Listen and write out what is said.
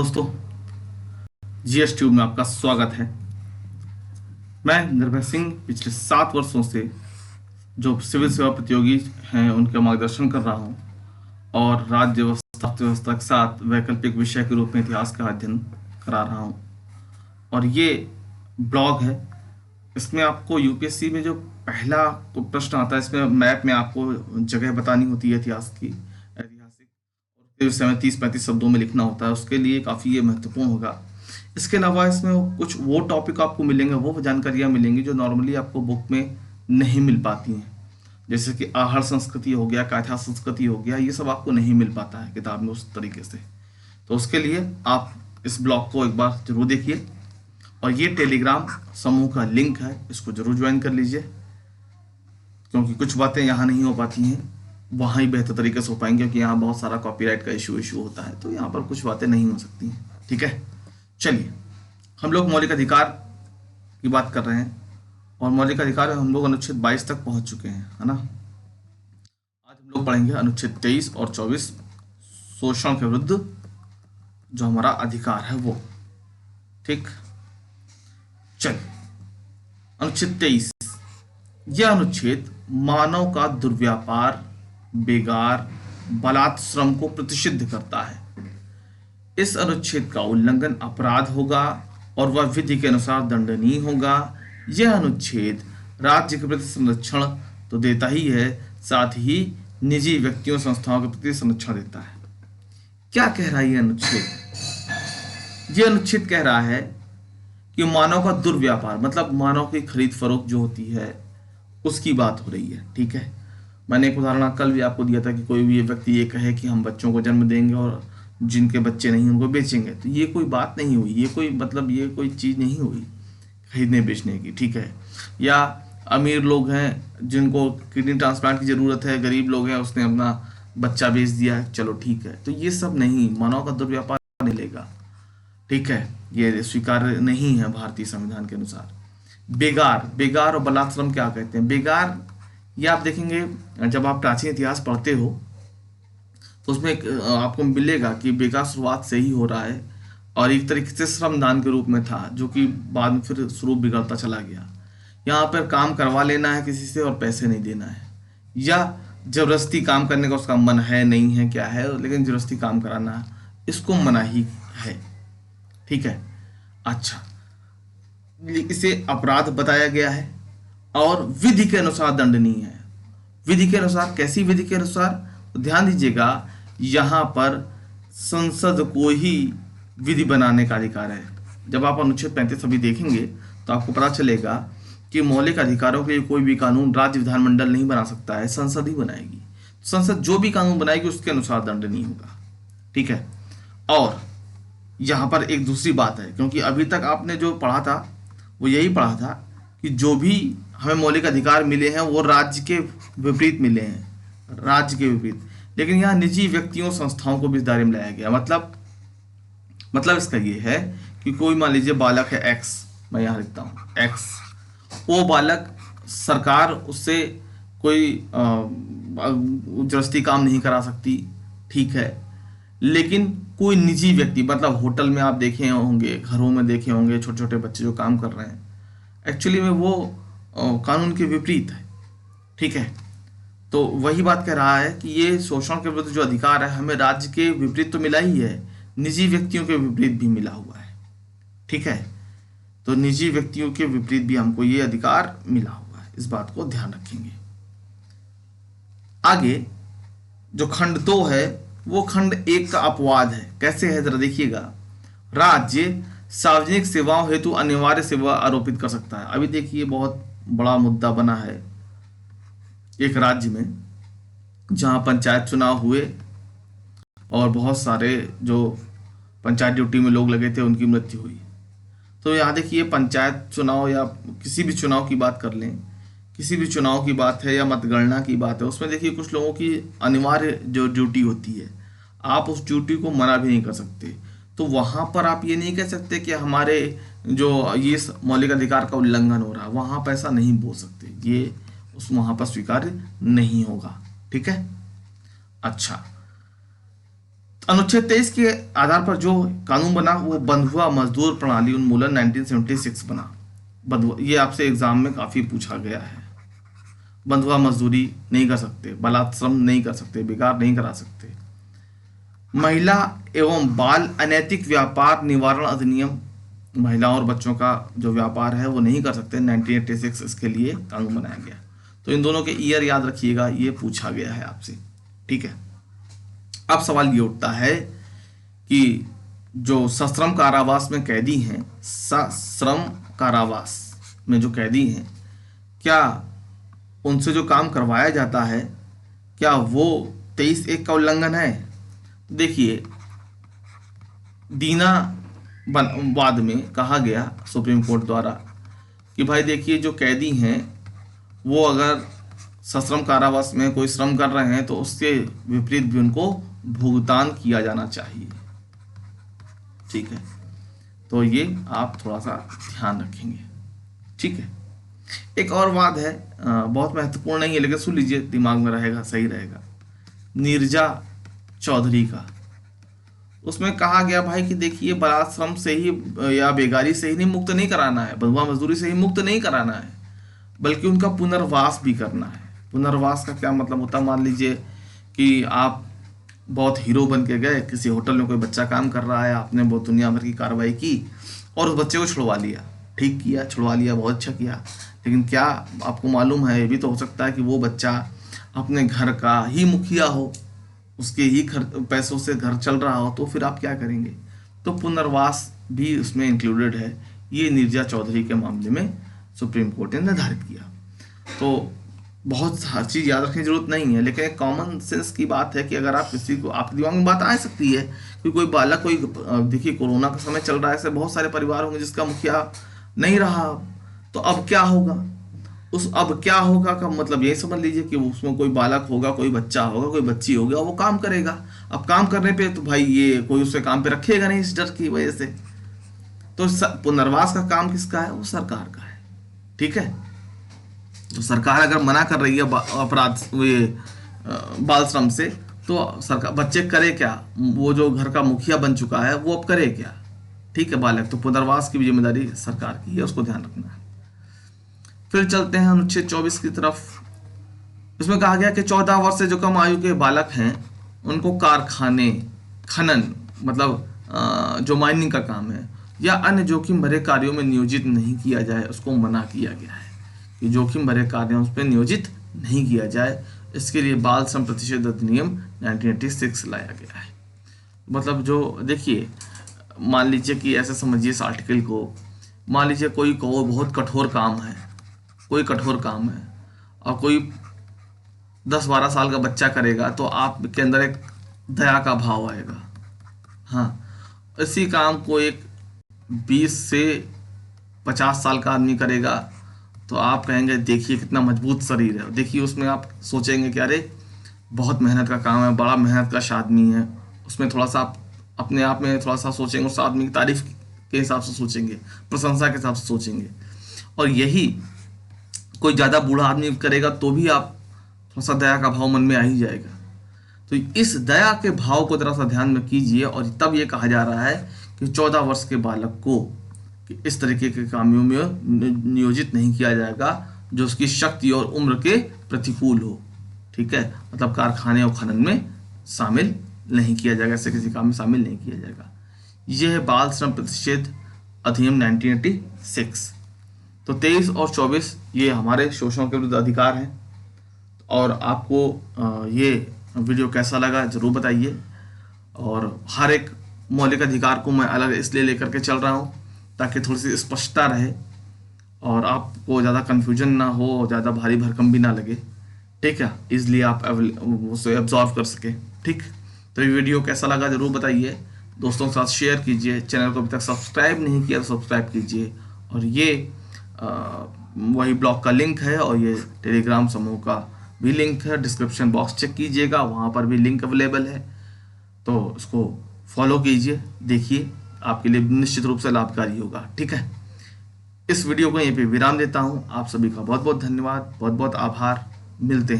दोस्तों, GS tube में आपका स्वागत है। मैं निर्भय सिंह पिछले 7 वर्षों से जो सिविल सेवा प्रतियोगी हैं उनका मार्गदर्शन कर रहा हूं और राज्य व्यवस्था अर्थव्यवस्था के साथ वैकल्पिक विषय के रूप में इतिहास का अध्ययन करा रहा हूं। और ये ब्लॉग है, इसमें आपको यूपीएससी में जो पहला प्रश्न आता है, इसमें मैप में आपको जगह बतानी होती है इतिहास की, ऐतिहासिक, और उसके विषय में 30-35 शब्दों में लिखना होता है। उसके लिए काफ़ी ये महत्वपूर्ण होगा। इसके अलावा इसमें कुछ वो टॉपिक आपको मिलेंगे, वो जानकारियाँ मिलेंगी जो नॉर्मली आपको बुक में नहीं मिल पाती हैं, जैसे कि आहार संस्कृति हो गया, काथा संस्कृति हो गया, ये सब आपको नहीं मिल पाता है किताब में उस तरीके से। तो उसके लिए आप इस ब्लॉग को एक बार जरूर देखिए, और ये टेलीग्राम समूह का लिंक है, इसको जरूर ज्वाइन कर लीजिए, क्योंकि कुछ बातें यहाँ नहीं हो पाती हैं, वहाँ ही बेहतर तरीके से हो पाएंगे, क्योंकि यहाँ बहुत सारा कॉपीराइट का इशू होता है, तो यहाँ पर कुछ बातें नहीं हो सकती हैं। ठीक है, चलिए हम लोग मौलिक अधिकार की बात कर रहे हैं, और मौलिक अधिकार हम लोग अनुच्छेद 22 तक पहुंच चुके हैं, है ना। आज हम लोग पढ़ेंगे अनुच्छेद 23 और 24, शोषण के विरुद्ध जो हमारा अधिकार है वो। ठीक, चलिए अनुच्छेद 23। यह अनुच्छेद मानव का दुर्व्यापार, बेगार, बलात् श्रम को प्रतिषिद्ध करता है। इस अनुच्छेद का उल्लंघन अपराध होगा और वह विधि के अनुसार दंडनीय होगा। यह अनुच्छेद राज्य के प्रति संरक्षण तो देता ही है, साथ ही निजी व्यक्तियों संस्थाओं के प्रति संरक्षण देता है। क्या कह रहा है यह अनुच्छेद? यह अनुच्छेद कह रहा है कि मानव का दुर्व्यापार, मतलब मानव की खरीद फरोख्त जो होती है उसकी बात हो रही है। ठीक है, मैंने एक उदाहरण कल भी आपको दिया था कि कोई भी व्यक्ति ये कहे कि हम बच्चों को जन्म देंगे और जिनके बच्चे नहीं उनको बेचेंगे, तो ये कोई बात नहीं हुई, ये कोई चीज़ नहीं हुई खरीदने बेचने की। ठीक है, या अमीर लोग हैं जिनको किडनी ट्रांसप्लांट की ज़रूरत है, गरीब लोग हैं उसने अपना बच्चा बेच दिया, चलो ठीक है, तो ये सब नहीं, मानव का दुर्व्यापार नहीं लेगा। ठीक है, ये स्वीकार्य नहीं है भारतीय संविधान के अनुसार। बेगार और बलात् श्रम क्या कहते हैं? बेगार, ये आप देखेंगे जब आप प्राचीन इतिहास पढ़ते हो तो उसमें आपको मिलेगा कि बेगार शुरुआत से ही हो रहा है, और एक तरीके से श्रमदान के रूप में था, जो कि बाद में फिर स्वरूप बिगड़ता चला गया। यहाँ पर काम करवा लेना है किसी से और पैसे नहीं देना है, या जबरदस्ती काम करने का उसका मन है नहीं है क्या है, लेकिन जबरदस्ती काम कराना है, इसको मनाही है। ठीक है, अच्छा, इसे अपराध बताया गया है और विधि के अनुसार दंडनीय है। विधि के अनुसार, कैसी विधि के अनुसार? तो ध्यान दीजिएगा, यहाँ पर संसद को ही विधि बनाने का अधिकार है। जब आप अनुच्छेद 35 अभी देखेंगे तो आपको पता चलेगा कि मौलिक अधिकारों के लिए कोई भी कानून राज्य विधानमंडल नहीं बना सकता है, संसद ही बनाएगी। संसद जो भी कानून बनाएगी उसके अनुसार दंडनीय होगा। ठीक है, और यहाँ पर एक दूसरी बात है, क्योंकि अभी तक आपने जो पढ़ा था वो यही पढ़ा था कि जो भी हमें मौलिक अधिकार मिले हैं वो राज्य के विपरीत मिले हैं, राज्य के विपरीत, लेकिन यहाँ निजी व्यक्तियों संस्थाओं को भी इस दायरे में लाया गया। मतलब इसका ये है कि कोई मान लीजिए बालक है एक्स, मैं यहाँ लिखता हूँ एक्स, वो बालक, सरकार उससे कोई जबरदस्ती काम नहीं करा सकती, ठीक है, लेकिन कोई निजी व्यक्ति, मतलब होटल में आप देखे होंगे, घरों में देखे होंगे, छोटे छोटे बच्चे जो काम कर रहे हैं, एक्चुअली में वो कानून के विपरीत है। ठीक है, तो वही बात कह रहा है कि ये शोषण के विरुद्ध जो अधिकार है हमें राज्य के विपरीत तो मिला ही है, निजी व्यक्तियों के विपरीत भी मिला हुआ है। ठीक है, तो निजी व्यक्तियों के विपरीत भी हमको ये अधिकार मिला हुआ है, इस बात को ध्यान रखेंगे। आगे जो खंड 2 है वो खंड 1 का अपवाद है। कैसे है जरा देखिएगा, राज्य सार्वजनिक सेवाओं हेतु अनिवार्य सेवा आरोपित कर सकता है। अभी देखिए बहुत बड़ा मुद्दा बना है एक राज्य में, जहां पंचायत चुनाव हुए और बहुत सारे जो पंचायत ड्यूटी में लोग लगे थे उनकी मृत्यु हुई। तो यहाँ देखिए, पंचायत चुनाव या किसी भी चुनाव की बात कर लें, किसी भी चुनाव की बात है या मतगणना की बात है, उसमें देखिए कुछ लोगों की अनिवार्य जो ड्यूटी होती है, आप उस ड्यूटी को मना भी नहीं कर सकते। तो वहाँ पर आप ये नहीं कह सकते कि हमारे जो ये मौलिक अधिकार का उल्लंघन हो रहा है, वहाँ पर ऐसा नहीं बोल सकते, ये उस वहाँ पर स्वीकार्य नहीं होगा। ठीक है, अच्छा, अनुच्छेद 23 के आधार पर जो कानून बना वो बंधुआ मजदूर प्रणाली उन्मूलन 1976 बना। बंधुआ, ये आपसे एग्जाम में काफी पूछा गया है। बंधुआ मजदूरी नहीं कर सकते, बलात्श्रम नहीं कर सकते, बेकार नहीं करा सकते। महिला एवं बाल अनैतिक व्यापार निवारण अधिनियम, महिलाओं और बच्चों का जो व्यापार है वो नहीं कर सकते, 1986 इसके लिए कानून बनाया गया। तो इन दोनों के ईयर याद रखिएगा, ये पूछा गया है आपसे, ठीक है। अब सवाल ये उठता है कि जो सश्रम कारावास में कैदी हैं, सश्रम कारावास में जो कैदी हैं, क्या उनसे जो काम करवाया जाता है क्या वो 23(1) का उल्लंघन है? देखिए, दीना वाद में कहा गया सुप्रीम कोर्ट द्वारा कि भाई देखिए, जो कैदी हैं वो अगर सश्रम कारावास में कोई श्रम कर रहे हैं तो उसके विपरीत भी उनको भुगतान किया जाना चाहिए, ठीक है। तो ये आप थोड़ा सा ध्यान रखेंगे, ठीक है। एक और बात है, बहुत महत्वपूर्ण नहीं है लेकिन सुन लीजिए, दिमाग में रहेगा, सही रहेगा। नीरजा चौधरी का, उसमें कहा गया भाई कि देखिए, बलात्श्रम से ही या बेगारी से ही नहीं मुक्त नहीं कराना है, बंधुआ मजदूरी से ही मुक्त नहीं कराना है, बल्कि उनका पुनर्वास भी करना है। पुनर्वास का क्या मतलब होता है? मान लीजिए कि आप बहुत हीरो बन के गए, किसी होटल में कोई बच्चा काम कर रहा है, आपने बहुत दुनिया भर की कार्रवाई की और उस बच्चे को छुड़वा लिया, ठीक किया, छुड़वा लिया, बहुत अच्छा किया। लेकिन क्या आपको मालूम है, ये भी तो हो सकता है कि वो बच्चा अपने घर का ही मुखिया हो, उसके ही पैसों से घर चल रहा हो, तो फिर आप क्या करेंगे? तो पुनर्वास भी उसमें इंक्लूडेड है। ये नीरजा चौधरी के मामले में सुप्रीम कोर्ट ने निर्धारित किया। तो बहुत हर चीज़ याद रखने की जरूरत नहीं है, लेकिन एक कॉमन सेंस की बात है कि अगर आप किसी को, आपके दिमाग में बात आ सकती है कि कोई बालक, कोई, देखिए कोरोना का समय चल रहा है, ऐसे बहुत सारे परिवार होंगे जिसका मुखिया नहीं रहा, तो अब क्या होगा? उस अब क्या होगा का मतलब यही समझ लीजिए कि उसमें कोई बालक होगा, कोई बच्चा होगा, कोई बच्ची होगी, और वो काम करेगा। अब काम करने पे तो भाई ये कोई उसे काम पे रखेगा नहीं इस डर की वजह से। तो पुनर्वास का काम किसका है? वो सरकार का है, ठीक है। तो सरकार अगर मना कर रही है अपराध, ये बाल श्रम से, तो सरकार, बच्चे करे क्या? वो जो घर का मुखिया बन चुका है वो अब करे क्या, ठीक है, बालक। तो पुनर्वास की भी जिम्मेदारी सरकार की है, उसको ध्यान रखना है। फिर चलते हैं अनुच्छेद 24 की तरफ। इसमें कहा गया कि 14 वर्ष से जो कम आयु के बालक हैं उनको कारखाने, खनन, मतलब जो माइनिंग का काम है, या अन्य जोखिम भरे कार्यों में नियोजित नहीं किया जाए, उसको मना किया गया है कि जोखिम भरे कार्यों उस पर नियोजित नहीं किया जाए। इसके लिए बाल श्रम प्रतिषेध अधिनियम 1986 लाया गया है। मतलब जो, देखिए, मान लीजिए कि ऐसे समझिए इस आर्टिकल को, मान लीजिए कोई बहुत कठोर काम है, कोई कठोर काम है और कोई 10-12 साल का बच्चा करेगा, तो आपके अंदर एक दया का भाव आएगा। हाँ, इसी काम को एक 20 से 50 साल का आदमी करेगा तो आप कहेंगे देखिए कितना मजबूत शरीर है। देखिए उसमें आप सोचेंगे कि अरे बहुत मेहनत का काम है, बड़ा मेहनत कश आदमी है। उसमें थोड़ा सा आप अपने आप में थोड़ा सा सोचेंगे, उस आदमी की तारीफ के हिसाब से सोचेंगे, प्रशंसा के हिसाब से सोचेंगे। और यही कोई ज़्यादा बूढ़ा आदमी करेगा तो भी आप थोड़ा सा दया का भाव मन में आ ही जाएगा। तो इस दया के भाव को जरा सा ध्यान में कीजिए। और तब ये कहा जा रहा है कि 14 वर्ष के बालक को इस तरीके के कामों में नियोजित नहीं किया जाएगा जो उसकी शक्ति और उम्र के प्रतिकूल हो, ठीक है। मतलब कारखाने और खनन में शामिल नहीं किया जाएगा, ऐसे किसी काम में शामिल नहीं किया जाएगा। यह है बाल श्रम प्रतिषेध अधिनियम 1986। तो 23 और 24 ये हमारे शोषण के विरुद्ध अधिकार हैं। और आपको ये वीडियो कैसा लगा जरूर बताइए। और हर एक मौलिक अधिकार को मैं अलग इसलिए लेकर के चल रहा हूँ ताकि थोड़ी सी स्पष्टता रहे और आपको ज़्यादा कन्फ्यूजन ना हो, ज़्यादा भारी भरकम भी ना लगे, ठीक है। इसलिए आप उसे एब्जॉर्व कर सके, ठीक। तो ये वीडियो कैसा लगा जरूर बताइए, दोस्तों के साथ शेयर कीजिए। चैनल को अभी तक सब्सक्राइब नहीं किया तो सब्सक्राइब कीजिए। और ये वही ब्लॉग का लिंक है और ये टेलीग्राम समूह का भी लिंक है, डिस्क्रिप्शन बॉक्स चेक कीजिएगा, वहाँ पर भी लिंक अवेलेबल है। तो उसको फॉलो कीजिए, देखिए, आपके लिए निश्चित रूप से लाभकारी होगा, ठीक है। इस वीडियो को यहीं पे विराम देता हूँ। आप सभी का बहुत बहुत धन्यवाद, बहुत बहुत आभार। मिलते हैं।